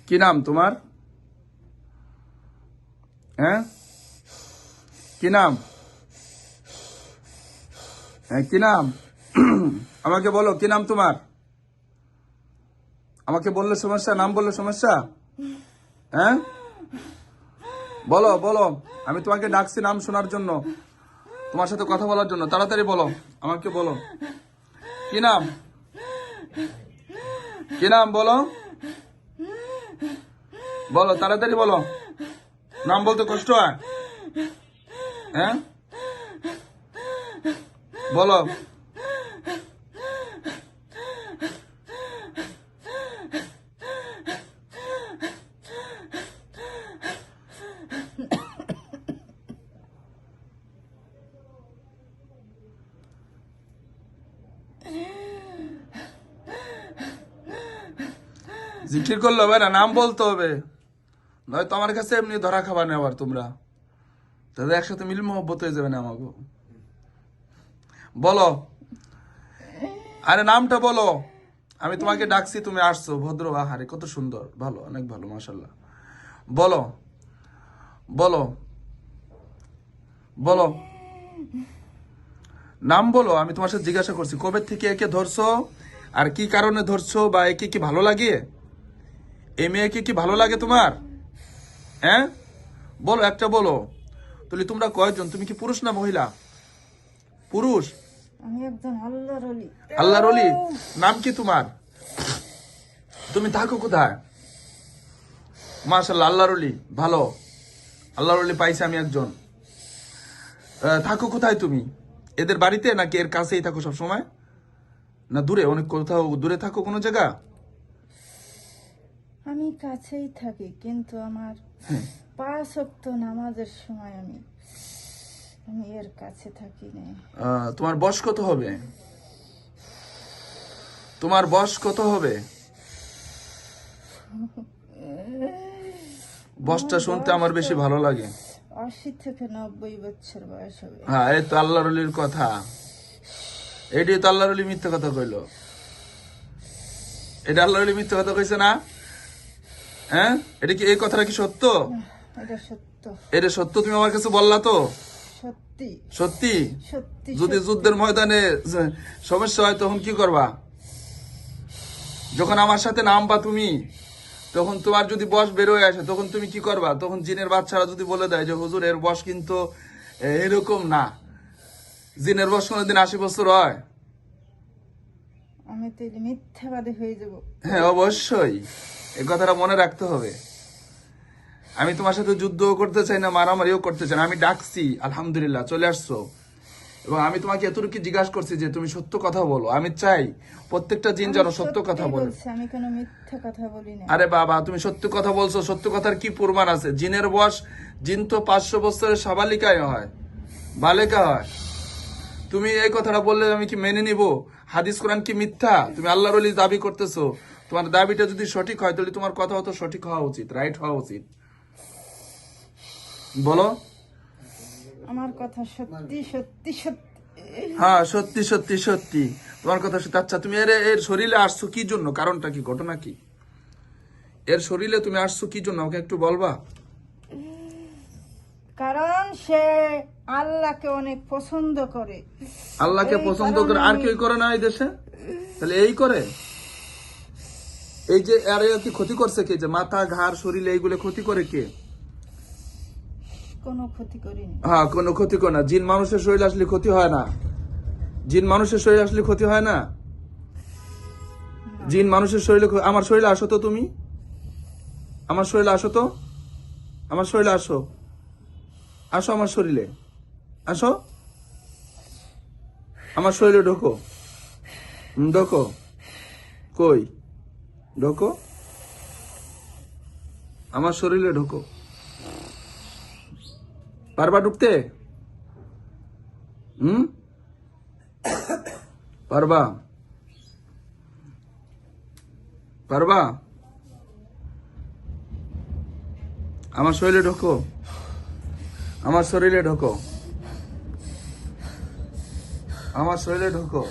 কি নাম তোমার? হ্যাঁ, কি নাম? হ্যাঁ, কি নাম? আমাকে বলো, কি নাম তোমার? আমাকে বললে সমস্যা, নাম বললে সমস্যা? হ্যাঁ, বলো বলো। আমি তোমাকে ডাকছি নাম শোনার জন্য, তোমার সাথে কথা বলার জন্য। তাড়াতাড়ি বলো, আমাকে বলো কি নাম? কি নাম বলো, বলো তাড়াতাড়ি বলো। নাম বলতে কষ্ট হয়? হ্যাঁ, বলো। জিকির করলে হবে না, নাম বলতে হবে, নয়তো আমার কাছে এমনি ধরা খাবার নেই আবার তোমরা। তাদের একসাথে মিল মহব্বত হয়ে যাবে না আমাকে। বলো, আরে নামটা বলো। আমি তোমাকে ডাকছি, তুমি আসছো, ভদ্র। আহারে কত সুন্দর, ভালো, অনেক ভালো, মাশাল্লাহ। বলো বলো বলো, নাম বলো। আমি তোমার সাথে জিজ্ঞাসা করছি কবে থেকে একে ধরছো, আর কি কারণে ধরছো, বা একে কি ভালো লাগে? এই মেয়েকে কি ভালো লাগে তোমার? হ্যাঁ, বলো, একটা বলো। তাহলে তোমরা কয়জন? তুমি কি পুরুষ না মহিলা? পুরুষ? আমি একজন আল্লাহর ওলি। আল্লাহর ওলি। নাম কি তোমার? তুমি থাকো কোথায়? মাশাআল্লাহ, আল্লাহর ওলি, ভালো। আল্লাহর ওলি পাইছি আমি একজন। থাকো কোথায় তুমি? এদের বাড়িতে নাকি এর কাছেই থাকো সব সময়, না দূরে, অনেক কোথাও দূরে থাকো কোনো জায়গা? আমি কাছেই থাকি, কিন্তু আমার হ্যাঁ। 5 ওয়াক্ত নামাজের সময় আমি আমি এর কাছে থাকি না। তোমার বয়স কত হবে? তোমার বয়স কত হবে? বয়সটা শুনতে আমার বেশি ভালো লাগে। 80 থেকে 90 বছর বয়স হবে। হ্যাঁ, এই তো আল্লাহর ওলির কথা। এটি তো আল্লাহর ওলি মিথ্যা কথা কইলো। এটা আল্লাহর ওলি মিথ্যা কথা কইছে না? হ্যাঁ, এটা কি, এই কথাটা কি সত্য? এটা সত্য। এটা সত্য, তুমি আমার কাছে বললা তো? সত্যি সত্যি? সত্যি। যদি যুদ্ধের ময়দানে সমস্যা হয় তখন কি করবা? যখন আমার সাথে নামবা তুমি, তখন তোমার যদি বয়স বেরোয় আসে, তখন তুমি কি করবা? তখন জিনের বাচ্চারা যদি বলে দেয় যে হুজুর এর বয়স কিন্তু এরকম না, জিনের বয়স কোনোদিন 80 বছর হয়? আমি তো মিথ্যাবাদী হয়ে যাব। হ্যাঁ, অবশ্যই, এই কথাটা মনে রাখতে হবে। আমি তোমার সাথে যুদ্ধও করতে চাই না, মারামারিও করতে চাই না। আমি ডাকছি, আলহামদুলিল্লাহ চলে আসছো। এবং আমি তোমাকে এতটুকু জিজ্ঞাসা করছি যে তুমি সত্য কথা বলো। আমি চাই প্রত্যেকটা জিন যেন সত্য কথা বলে। আমি কোনো মিথ্যা কথা বলি না। আরে বাবা, তুমি সত্য কথা বলছো, সত্য কথার কি প্রমাণ আছে? জিনের বয়স, জিন তো 500 বছরের সাবালিকায় হয়, বালিকা হয়। তুমি এই কথাটা বললে আমি কি মেনে নিব? হাদিস কোরআন কি মিথ্যা? তুমি আল্লাহর ওলি দাবি করতেছো, তোমার দাবিটা যদি সঠিক হয় তাহলে তোমার কথা তো সঠিক হওয়া উচিত, রাইট হওয়া উচিত। বলো। আমার কথা সত্যি সত্যি সত্যি। হ্যাঁ, সত্যি সত্যি সত্যি, তোমার কথা সত্যি। আচ্ছা, তুমি এর শরীরে আসছো কি জন্য? কারণটা কি, ঘটনা কি? এর শরীরে তুমি আসছো কি জন্য, আমাকে একটু বলবা? কারণ সে আল্লাহকে অনেক পছন্দ করে। আল্লাহকে এই পছন্দ করে, কারণে আর কেউ করে না এই দেশে? তাহলে এই করে, এই যে আর এ কি ক্ষতি করছে কে? যে মাথা, ঘাড়, শরীরে এইগুলো ক্ষতি করে কে? কোনো ক্ষতি করিনি। হ্যাঁ, কোনো ক্ষতি করে না। জিন মানুষের শরীরে আসলে ক্ষতি হয় না? জিন মানুষের শরীরে আসলে ক্ষতি হয় না? জিন মানুষের শরীরে আমার শরীরে আসো তো তুমি, আমার শরীরে আসো তো, আমার শরীরে আসো, আসো আমার শরীরে, আসো আমার শরীরে, ঢোকো। ঢোকো। কই? ঢোকো, আমার শরীরে ঢোকো। পারবা ঢুকতে? হুম, পারবা? পারবা? আমার শরীরে ঢোকো, আমার শরীরে ঢোকো, আমার শরীরে ঢোকো।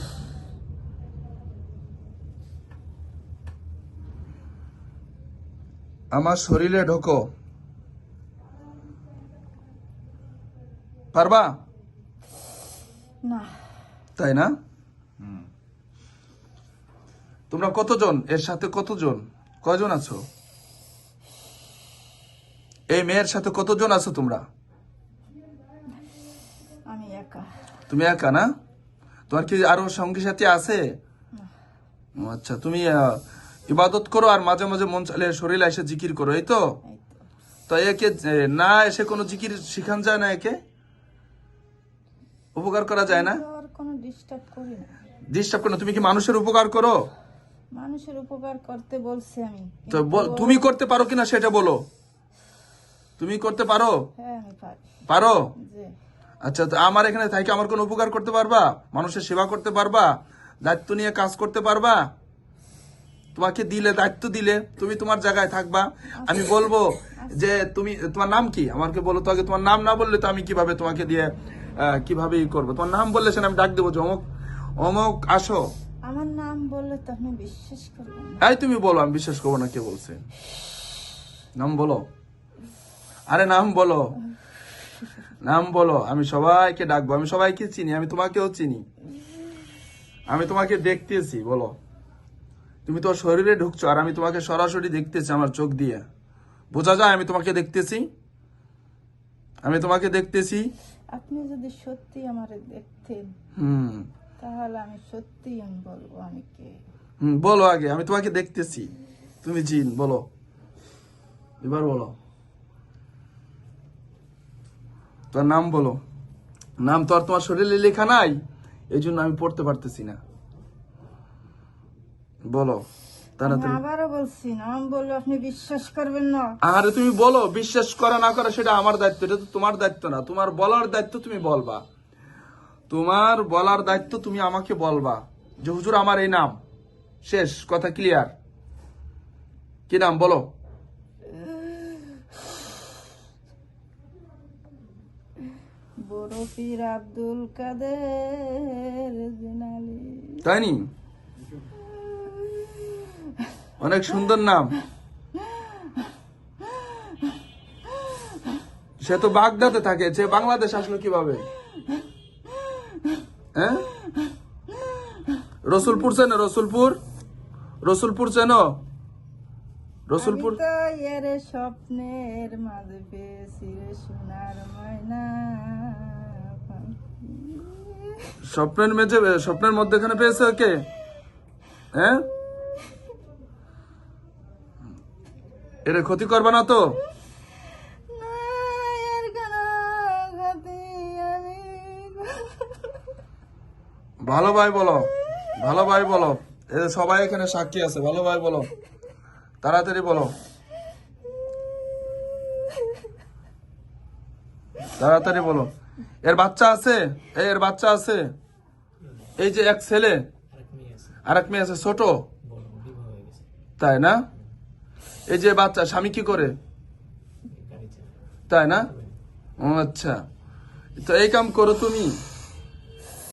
আমার শরীরে ঢোকো, পারবা? না, তাই না? তোমরা কতজন এর সাথে? কতজন, কয়জন আছো? এই মেয়ের সাথে কতজন আছো তোমরা? আমি একা। তুমি একা না? তোমার কি আরো সঙ্গী সাথী আছে? ও আচ্ছা, তুমি ইবাদত করো আর মাঝে মাঝে মন চাইলে শরীর এসে জিকির করো, এই তো? এই তো। তো একে না এসে কোনো জিকির শিখান যায় না? একে উপকার করা যায় না? আমি তো আর কোনো ডিস্টার্ব করি না। ডিস্টার্ব করো না? তুমি কি মানুষের উপকার করো? মানুষের উপকার করতে বলছি আমি, তো কিন্তু তুমি করতে পারো কিনা সেটা বলো। তুমি করতে পারো? হ্যাঁ আমি পারি। পারো? যে আচ্ছা, তো আমার এখানে থাকি আমার কোনো উপকার করতে পারবা? মানুষের সেবা করতে পারবা? দায়িত্ব নিয়ে কাজ করতে পারবা? তোমাকে দিলে, দায়িত্ব দিলে তুমি তোমার জায়গায় থাকবা। আমি বলবো যে তুমি, তোমার নাম কি আমাকে বলো তো আগে। তোমার নাম না বললে তো আমি কিভাবে তোমাকে দিয়ে কিভাবে ই করবো? তোমার নাম বললে সেটা আমি ডাক দেবো যে অমুক অমুক আসো। আমার নাম বললে তো আপনি বিশ্বাস করবেন না। এই তুমি বলো, আমি বিশ্বাস করবো না। কে বলছে? নাম বলো। আরে নাম বলো, নাম বলো। আমি সবাইকে ডাকবো, আমি সবাইকে চিনি, আমি তোমাকেও চিনি, আমি তোমাকে দেখতেছি। বলো, তুমি তো শরীরে ঢুকছো আর আমি তোমাকে সরাসরি দেখতেছি আমার চোখ দিয়ে। বোঝা যায় আমি তোমাকে দেখতেছি, আমি তোমাকে দেখতেছি। আপনি যদি সত্যি আমারে দেখতেন হুম তাহলে আমি সত্যি আমি বলবো আমি কে। বলো আগে, আমি তোমাকে দেখতেছি, তুমি জিন। বলো, এবার বলো তোমার নাম বলো। নাম তো আর তোমার শরীরে লেখা নাই, এই জন্য আমি পড়তে পারতেছি না। বলো আমি তাড়াতাড়ি। আবারও বলছি, নাম বললে আপনি বিশ্বাস করবেন না। আরে তুমি বলো, বিশ্বাস করা না করা সেটা আমার দায়িত্ব, এটা তো তোমার দায়িত্ব না। তোমার বলার দায়িত্ব, তুমি বলবা। তোমার বলার দায়িত্ব, তুমি আমাকে বলবা যে হুজুর আমার এই নাম। শেষ কথা, ক্লিয়ার? কি নাম বলো? বড় পীর আব্দুল কাদের জিলানী। তাই নি? অনেক সুন্দর নাম। সে তো বাগদাদে থাকে, সে বাংলাদেশ আসলো কিভাবে? হ্যাঁ, রসুলপুর চেনো? রসুলপুর, রসুলপুর চেনো? রসুলপুর আমি তো এর স্বপ্নের মাঝে পেয়েছি রে সোনার ময়না। স্বপ্নের মেঝে, স্বপ্নের মধ্যেখানে পেয়েছে ওকে? হ্যাঁ, এর ক্ষতি করবে না তো? না, এর কোনো গতি আমি ভালো ভাই বলো, ভালো ভাই বলো। এ সবাই এখানে সাক্ষী আছে, ভালো ভাই বলো, তাড়াতাড়ি বলো, তাড়াতাড়ি বলো। এর বাচ্চা আছে? এর বাচ্চা আছে? এই যে এক ছেলে আর এক মেয়ে আছে, ছোট, তাই না? এই যে বাচ্চা, স্বামী কি করে? তাই না? ও আচ্ছা, তো এই কাম করো তুমি।